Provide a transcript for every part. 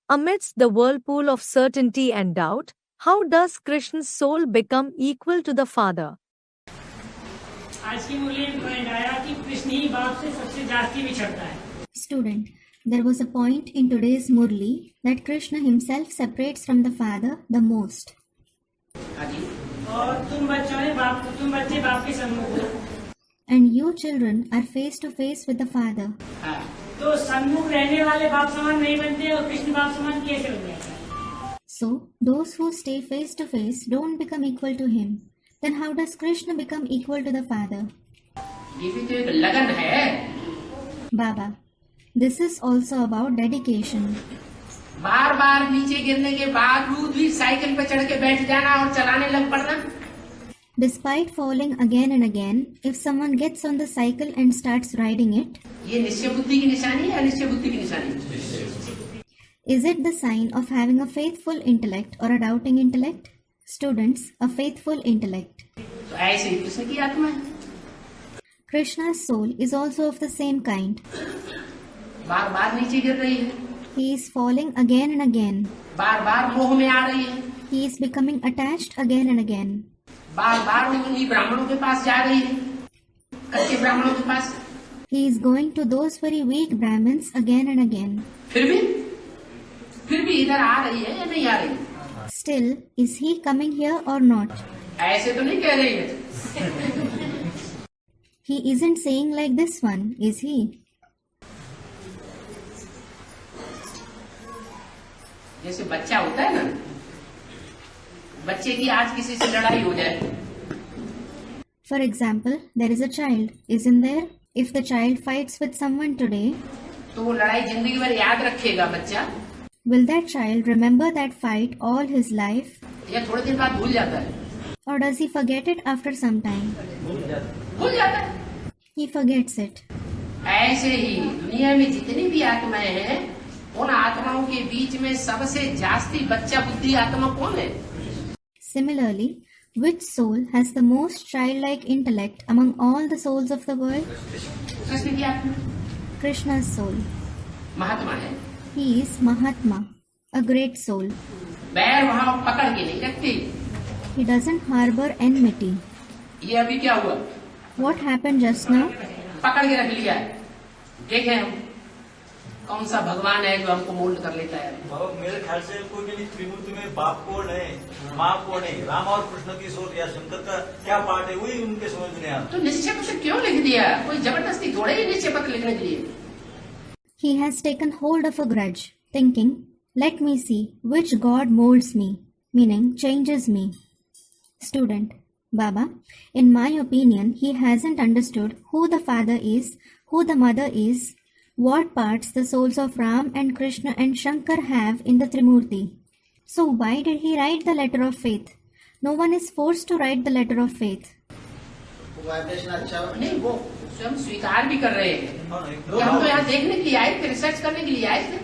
Amidst the whirlpool of certainty and doubt, how does Krishna's soul become equal to the Father? आज की मुरली में point आया कि कृष्ण ही बाप से सबसे जास्ती बिछड़ता है. Student, there was a point in today's Murli that Krishna himself separates from the Father the most. और तुम बच्चे बाप के सम्मुख हो. And you children are face to face with the Father. तो सम्मुख रहने वाले बाप समान नहीं बनते और कृष्ण बाप समान कैसे बन जाता है? So, those who stay face to face don't become equal to him. Then how does Krishna become equal to the Father? ये भी तो एक लगन है. Baba, this is also about dedication. बार बार नीचे गिरने के बावजूद भी साइकिल पे चढ़ के बैठ जाना और चलाने लग पड़ना. Despite falling again and again, if someone gets on the cycle and starts riding it, ये निश्चय बुद्धि की निशानी है, अनिश्चय बुद्धि की निशानी. is it the sign of having a faithful intellect or a doubting intellect? Students, a faithful intellect. तो ऐसे ही कृष्ण की आत्मा है. Krishna's soul is also of the same kind. बार बार नीचे गिर रही है. He is falling again and again. बार बार मोह में आ रही है. He is becoming attached again and again. बार बार उन्हीं ब्राह्मणों के पास जा रही है, कच्चे ब्राह्मणों के पास. He is going to those very weak Brahmins again and again. फिर भी इधर आ रही है या नहीं आ रही? Still, is he coming here or not? ऐसे तो नहीं कह रही है. He isn't saying like this one, is he? जैसे बच्चा होता है ना, बच्चे की आज किसी से लड़ाई हो जाए. For example, there is a child, isn't there? If the child fights with someone today, तो वो लड़ाई जिंदगी भर याद रखेगा बच्चा, will that child remember that fight all his life? या थोड़े दिन बाद भूल जाता है? Or does he forget it after some time? भूल जाता है. He forgets it. ऐसे ही दुनिया में जितनी भी आत्माएं हैं, उन आत्माओं के बीच में सबसे जास्ती बच्चा बुद्धि आत्मा कौन है? Similarly, which soul has the most childlike intellect among all the souls of the world? Krishna की आत्मा Krishna's soul. महात्मा है. He is Mahatma, a great soul. बैर वहाँ पकड़ के नहीं रखती. He doesn't harbor enmity. ये अभी क्या हुआ? What happened just now? पकड़ के रख लिया. देखें हम कौन सा भगवान है जो हमको मोल्ड कर लेता है. बाबा मेरे ख्याल से कोई भी नहीं, त्रिमूर्ति में बाप कौन है, माँ कौन है, राम और कृष्ण की सोच या शंकर का क्या पार्ट है, वही उनके समझ में नहीं आता. तो निश्चय पत्र क्यों लिख दिया? कोई जबरदस्ती थोड़े ही निश्चय पत्र लिखने के लिए. He has taken hold of a grudge, thinking, let me see which God molds me, meaning changes me. Student, Baba, in my opinion, he hasn't understood who the father is, who the mother is, what parts the souls of Ram and Krishna and Shankar have in the Trimurti. So why did he write the letter of faith? No one is forced to write the letter of faith. नहीं, वो स्वयं स्वीकार भी कर रहे हैं. हम तो यहाँ देखने के लिए आए थे, रिसर्च करने के लिए आए थे.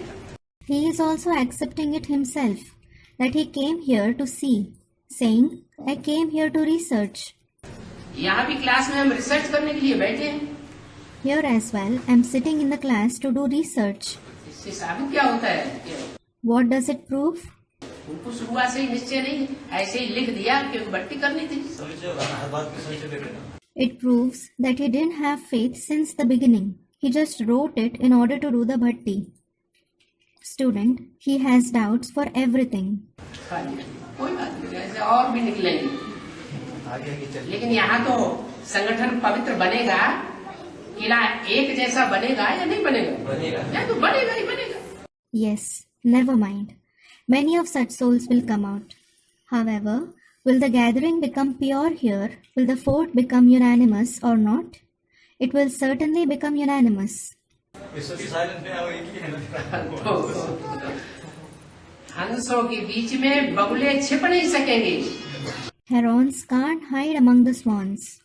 He is also accepting it himself, that he came here to see, saying, I came here to research. यहाँ भी क्लास में हम रिसर्च करने के लिए बैठे हैं. Here as well, I am sitting in the class to do research. इससे साबित क्या होता है? What does it prove? उनको शुरुआत से ही निश्चय नहीं, ऐसे ही लिख दिया क्योंकि भर्ती करनी थी. हर बात की संशय लेते हैं. It proves that he didn't have faith since the beginning. He just wrote it in order to do the bhakti. Student, he has doubts for everything. कोई बात नहीं, ऐसे और भी निकलेंगे. लेकिन यहाँ तो संगठन पवित्र बनेगा, किला एक जैसा बनेगा या नहीं बनेगा? या तो बनेगा ही बनेगा. Yes, never mind. Many of such souls will come out. However, will the gathering become pure here? Will the fort become unanimous or not? It will certainly become unanimous. हंसों के बीच में बगुले छिप नहीं सकेंगे. Herons can't hide among the swans.